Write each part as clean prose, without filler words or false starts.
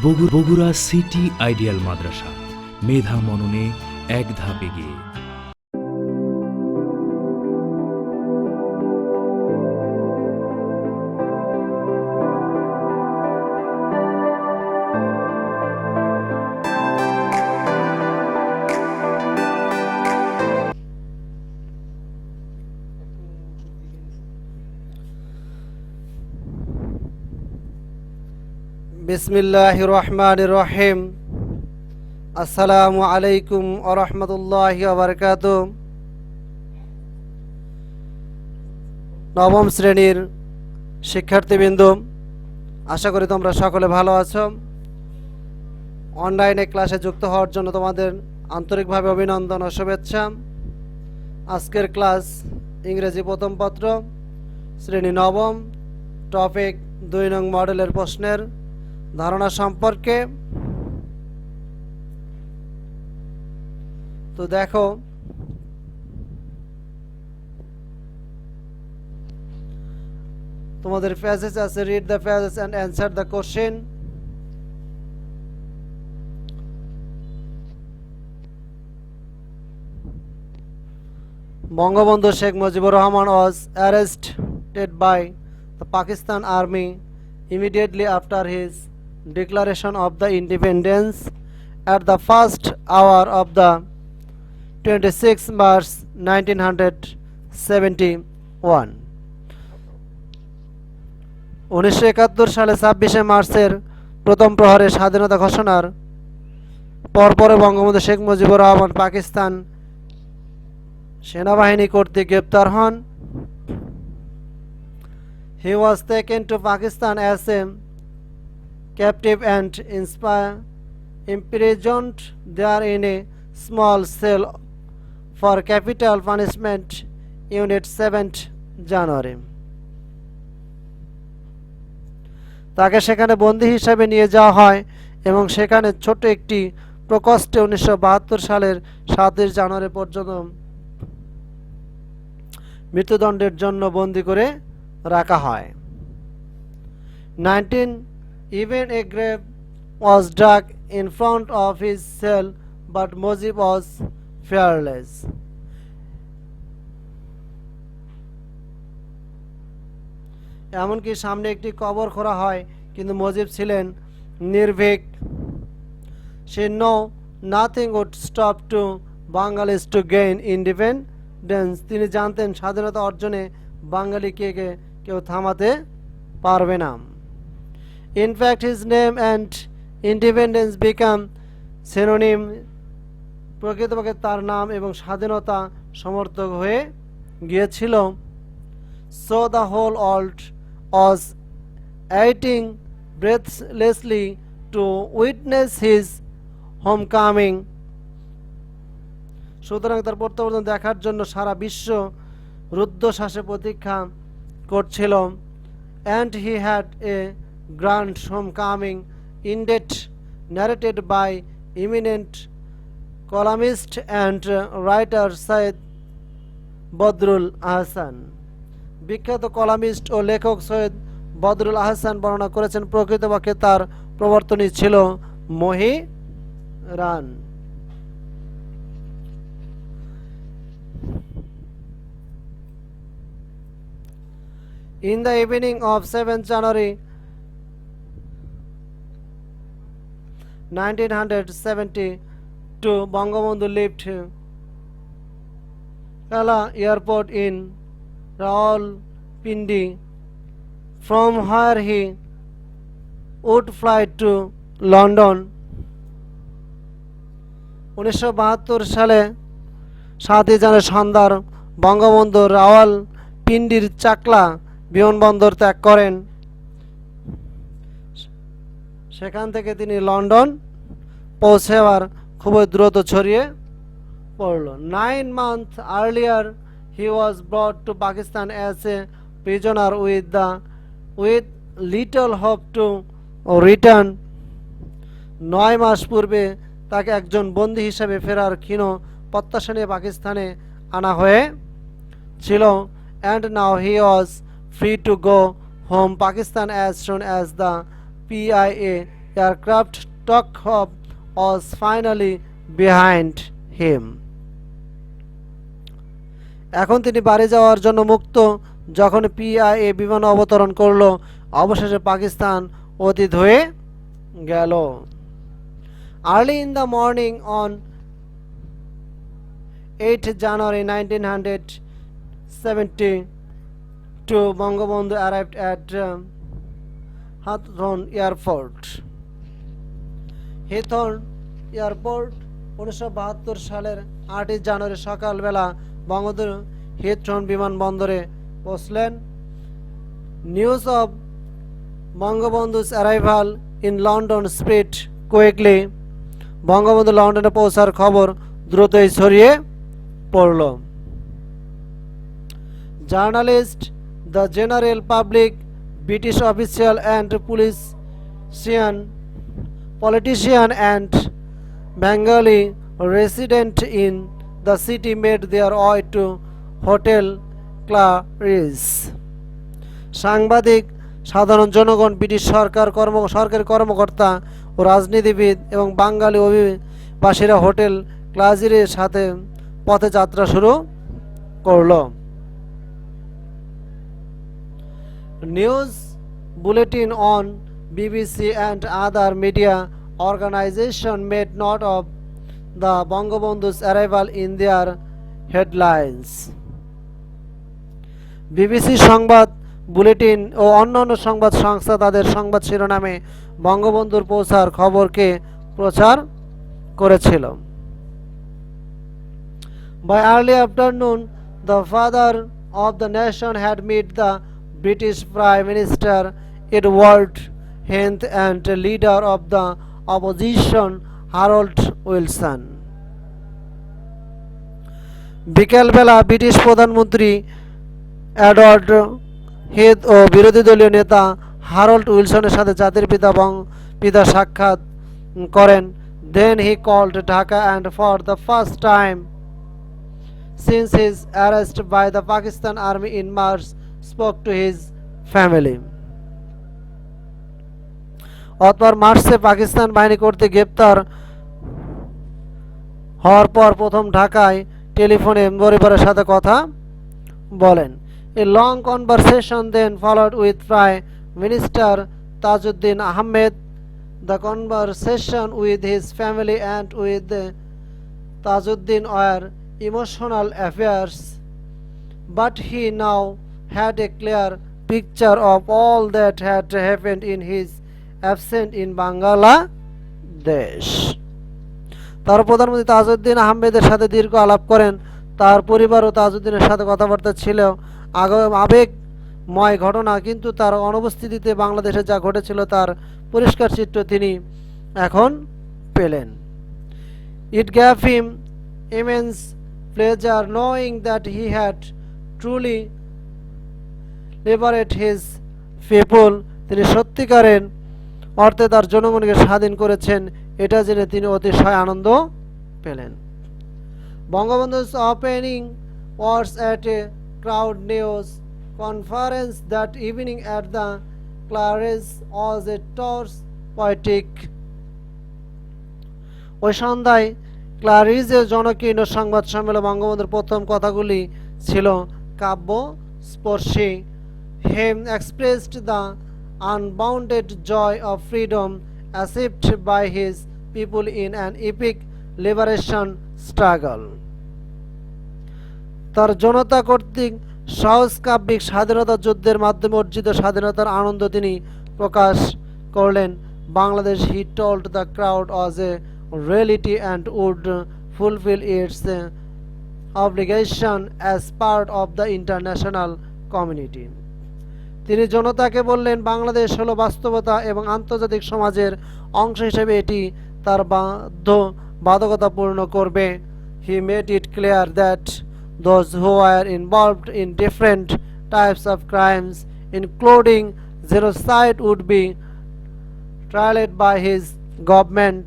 Bogura city ideal মাদ্রাসা, মেধা মননে এক ধাপ এগিয়ে। বিসমিল্লাহির রহমানির রহিম। আসসালামু আলাইকুম ওয়া রাহমাতুল্লাহি ওয়া বারাকাতুহু। নবম শ্রেণীর শিক্ষার্থীবৃন্দ, আশা করি তোমরা সকলে ভালো আছো। অনলাইনে ক্লাসে যুক্ত হওয়ার জন্য তোমাদের আন্তরিকভাবে অভিনন্দন ও শুভেচ্ছা। আজকের ক্লাস ইংরেজি প্রথম পত্র, শ্রেণী নবম, টপিক 2 নং মডেলের প্রশ্নের ধারণা সম্পর্কে। তো দেখো, তোমাদের প্যাসেজ আছে, read the passage and answer the question. Bangabandhu Sheikh Mujibur Rahman was arrested by the Pakistan Army immediately after his declaration of the independence at the first hour of the 26 March 1971. 1971 সালে 26 মার্চের প্রথম প্রহরে স্বাধীনতা ঘোষণার পরপরে বঙ্গবন্ধু শেখ মুজিবুর রহমান পাকিস্তান সেনাবাহিনী কর্তৃক গ্রেপ্তার হন। He was taken to Pakistan as a captive and imprisoned there in a small cell for capital punishment unit 7th January. তাকে সেখানে বন্দী হিসাবে নিয়ে যাওয়া হয় এবং সেখানে ছোট একটি প্রকোষ্ঠে 1972 সালের 7 জানুয়ারি পর্যন্ত মৃত্যুদণ্ডের জন্য বন্দী করে রাখা হয়। 19 even a grave was dug in front of his cell, but Mujib was fearless. এমনকি সামনে একটি কবর খোঁড়া হয়, কিন্তু মুজিব ছিলেন নির্ভীক। She knew nothing would stop to Bengalis to gain independence. তিনি জানতেন স্বাধীনতা অর্জনে বাঙালিকে কেউ থামাতে পারবে না। In fact, his name and independence become synonym. প্রকৃতপক্ষে তার নাম এবং স্বাধীনতা সমর্থক হয়ে গিয়েছিল। So the whole world was waiting breathlessly to witness his homecoming. সুতরাং তার প্রত্যাবর্তন দেখার জন্য সারা বিশ্ব রুদ্ধশ্বাসে প্রতীক্ষা করছিল। And he had a grand homecoming indeed, narrated by eminent columnist and writer Syed Badrul Ahsan. বিখ্যাত কলামিস্ট ও লেখক সৈয়দ বদরুল আহসান বর্ণনা করেছেন, প্রকৃতপক্ষে তার প্রবর্তনই ছিল মহিরান। In the evening of 7th January 1972, Bangabandhu left Kala Airport in Rawalpindi, from where he would fly to London. 1972 সালে 7 জানুয়ারি সন্ধ্যার বঙ্গবন্ধু রাওয়ালপিন্ডির চাকলা বিমানবন্দর ত্যাগ করেন। সেখান থেকে তিনি লন্ডন পৌঁছাবার খুবই দ্রুত ছড়িয়ে পড়ল। 9 months earlier he was brought to Pakistan as a prisoner with little hope to return. 9 মাস পূর্বে তাকে একজন বন্দী হিসেবে ফেরার ক্ষীণ প্রত্যাশা নিয়ে পাকিস্তানে আনা হয়েছিল। And now he was free to go home Pakistan as soon as the PIA aircraft takeoff was finally behind him. এখন তিনি বাড়ি যাওয়ার জন্য মুক্ত যখন পিআইএ বিমান অবতরণ করলো অবশেষে পাকিস্তান অতীত হয়ে গেল Early in the morning on 8 January 1972 Bangabandhu arrived at Hawthorne Airport. Hawthorne Airport 1972 সালের 8 জানুয়ারি সকালবেলা বঙ্গবন্ধু হিথ্রো বিমানবন্দরে পৌঁছলেন নিউজ অফ বঙ্গবন্ধু's arrival in London spread quickly. Bangabandhu লন্ডনে পৌঁছার খবর দ্রুতই ছড়িয়ে পড়ল journalist the general public British official and politician and Bengali resident in the city made their way to Hotel Claridge's. সাংবাদিক সাধারণ জনগণ ব্রিটিশ সরকারি কর্মকর্তা ও রাজনীতিবিদ এবং বাঙালি অভিবাসীরা হোটেল ক্লাজিরের সাথে পথে যাত্রা শুরু করল News bulletin on BBC and other media organization made note of the Bangabandhu's arrival in their headlines. BBC সংবাদ বুলেটিন ও অন্যান্য সংবাদ সংস্থা তাদের সংবাদ শিরোনামে বঙ্গবন্ধুর পৌঁছার খবরকে প্রচার করেছিল By early afternoon, the father of the nation had met the British Prime Minister Edward Heath and leader of the opposition Harold Wilson. বিকেলবেলা ব্রিটিশ প্রধানমন্ত্রী এডওয়ার্ড হেথ ও বিরোধী দলীয় নেতা হারল্ড উইলসনের সাথে জাতির পিতা সাক্ষাৎ করেন Then he called Dhaka and for the first time since his arrest by the Pakistan Army in March spoke to his family. অতঃপর মার্চে পাকিস্তান বাহিনী কর্তৃক গ্রেপ্তার হওয়ার পর প্রথম ঢাকায় টেলিফোনে পরিবারের সাথে কথা বলেন A long conversation then followed with Prime Minister Tajuddin Ahmed. The conversation with his family and with Tajuddin were emotional affairs, but he now had a clear picture of all that had happened in his absence in Bangladesh. তার প্রধানমন্ত্রী তাজউদ্দিন আহমেদের সাথে দীর্ঘ আলাপ করেন তার পরিবার ও তাজউদ্দিনের সাথে কথাবার্তা ছিল আবেগময় ঘটনা কিন্তু তার অনুপস্থিতিতে বাংলাদেশে যা ঘটেছিল তার পরিষ্কার চিত্র তিনি এখন পেলেন It gave him immense pleasure knowing that he had truly liberated his people. তিনি সত্যিকারের অর্থে তার জনগণকে স্বাধীন করেছেন এটা জেনে তিনি অতিশয় আনন্দ পেলেন বঙ্গবন্ধু's opening words at a crowd news conference that evening at the Claridge was a terse poetic. ওই সন্ধ্যায় ক্লারিজের জনকীর্ণ সংবাদ সম্মেলনে বঙ্গবন্ধুর প্রথম কথাগুলি ছিল কাব্য Sparshi He expressed the unbounded joy of freedom achieved by his people in an epic liberation struggle. তার জনতা কর্তৃক সহজ কাব্যিক স্বাধীনতা যুদ্ধের মাধ্যমে অর্জিত স্বাধীনতার আনন্দ তিনি প্রকাশ করলেন Bangladesh he told the crowd was a reality and would fulfill its obligation as part of the international community. তিনি জনতাকে বললেন বাংলাদেশ হলো বাস্তবতা এবং আন্তর্জাতিক সমাজের অংশ হিসেবে এটি তার বাধ্যবাধকতা পূর্ণ করবে He made it clear that those who were involved in different types of crimes including genocide would be tried by his government.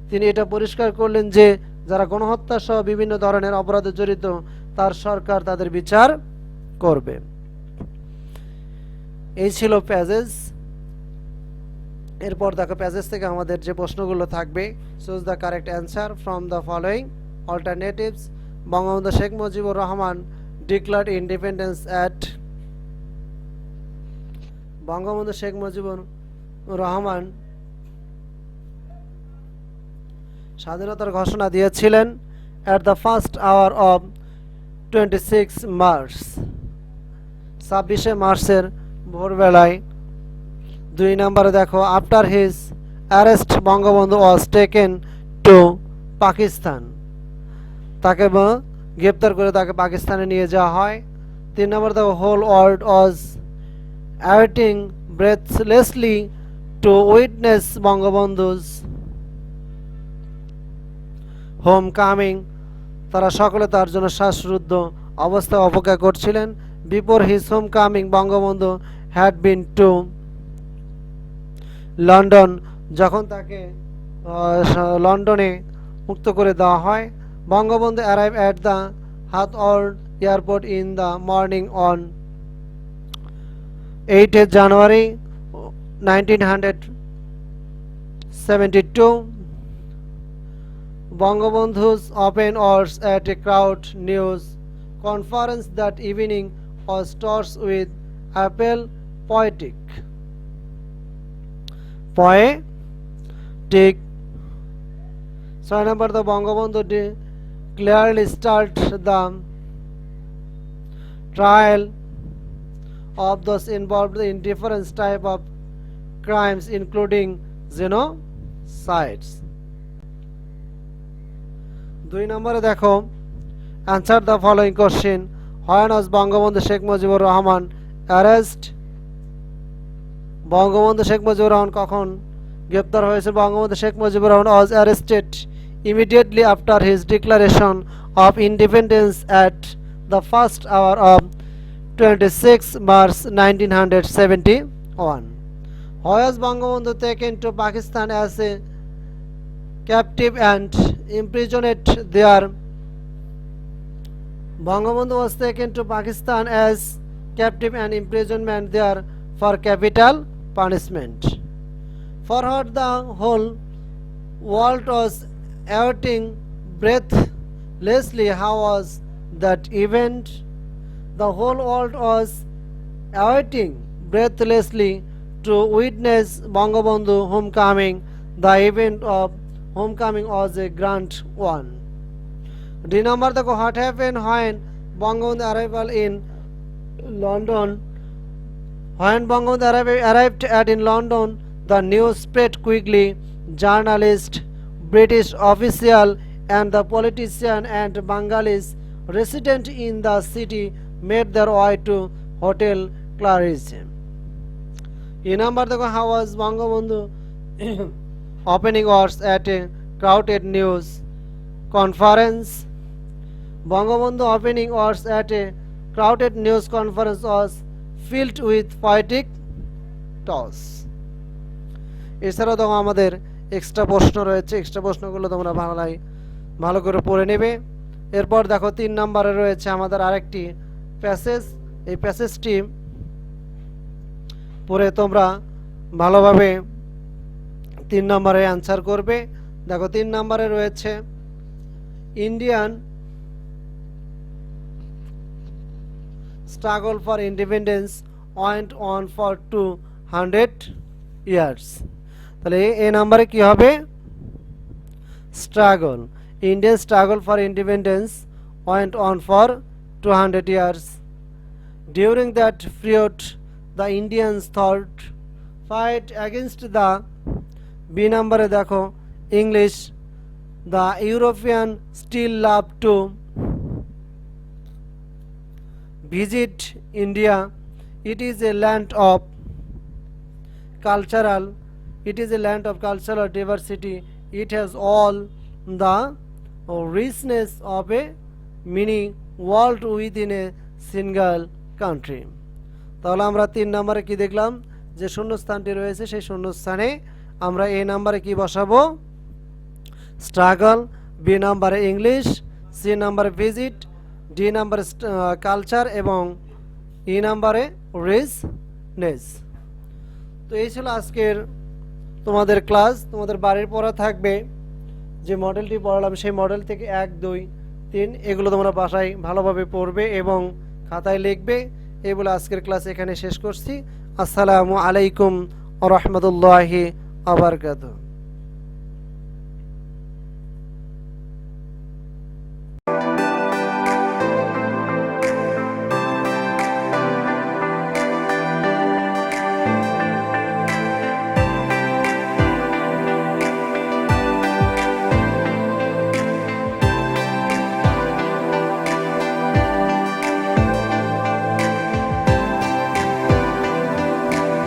তিনি এটা পরিষ্কার করলেন যে যারা গণহত্যা সহ বিভিন্ন ধরনের অপরাধে জড়িত তার সরকার তাদের বিচার করবে এই ছিল পেজেস এরপর দেখো প্যাসেজ থেকে আমাদের যে প্রশ্নগুলো থাকবে, choose the correct answer from the following alternatives. Bangabandhu Sheikh Mujibur Rahman declared independence at, Bangabandhu Sheikh Mujibur Rahman স্বাধীনতার ঘোষণা দিয়েছিলেন at the first hour of 26 March, 26শে মার্চের ভোরবেলায়। 2 নম্বরে দেখো after his arrest Bangabandhu was taken to Pakistan, তাকে গ্রেপ্তার করে তাকে পাকিস্তানে নিয়ে যাওয়া হয়। 3 নম্বর দেখো whole world was awaiting breathlessly to witness Bangabandhu's home coming, তারা সকলে তার জন্য শ্বাসরুদ্ধ অবস্থায় অপেক্ষা করছিলেন। Before his home coming Bangabandhu had been to London, যখন তাকে লন্ডনে মুক্ত করে দেওয়া হয়। Bangabandhu arrive at the Heathrow airport in the morning on 8 January 1972। Bangabandhu's open hours at a crowd news conference that evening was tossed with apple poetic. So number the Bangabandhu clearly start the trial of those involved in different type of crimes including genocides. 2 নম্বরে দেখো answer the following question. When was Bangabandhu Sheikh Mujibur Rahman arrest, Bangabandhu Sheikh Mujibur Rahman কখন গ্রেপ্তার হয়েছে? Bangabandhu Sheikh Mujibur Rahman was arrested immediately after his declaration of independence at the first hour of 26 March 1971. Was Bangabandhu taken to Pakistan as a captive and imprisoned there? Bangabandhu was taken to Pakistan as captive and imprisonment there for capital punishment. For what the whole world was awaiting breathlessly. How was that event? The whole world was awaiting breathlessly to witness Bangabandhu homecoming. The event of homecoming was a grand one. D number the what happened when Bangabandhu arrival in London. When Bangabandhu arrived in London, the news spread quickly. Journalists, British official and the politician and Bengalis resident in the city made their way to Hotel Claridge. In number the how was Bangabandhu opening hours at a crowded news conference. Bangabandhu opening hours at a crowded news conference was filled with poetic toss. এছাড়াও তো আমাদের extra প্রশ্ন রয়েছে, extra প্রশ্নগুলো তোমরা ভালো করে পড়ে নেবে। এরপর দেখো 3 নম্বরে রয়েছে আমাদের আরেকটি প্যাসেজ। এই প্যাসেজটি পড়ে তোমরা ভালোভাবে 3 নম্বরে অ্যান্সার করবে। দেখো 3 নম্বরে রয়েছে Indian struggle for independence went on for 200 years. তাহলে এই নম্বরে কি হবে? Struggle, Indian struggle for independence went on for 200 years. During that period, the Indians thought fight against the B number দেখো English. The European still love to visit India. It is a land of cultural diversity. It has all the richness of a mini world within a single country. তাহলে আমরা 3 নম্বরে কি দেখলাম? যে শূন্যস্থানটি রয়েছে সেই শূন্যস্থানে আমরা এ নম্বরে কি বসাবো? স্ট্রাগল, বি নম্বরে ইংলিশ, সি নম্বরে ভিজিট, ডি নম্বরে কালচার এবং ই নম্বরে রিচনেস। তো এই ছিল আজকের তোমাদের ক্লাস, তোমাদের বাড়ির পড়া থাকবে। যে মডেলটি পড়ালাম সেই মডেল থেকে 1, 2, 3 এগুলো তোমরা বাসায় ভালোভাবে পড়বে এবং খাতায় লিখবে। এই বলে আজকের ক্লাস এখানে শেষ করছি। আসসালামু আলাইকুম ওয়া রাহমাতুল্লাহি ওয়া বারাকাতুহু।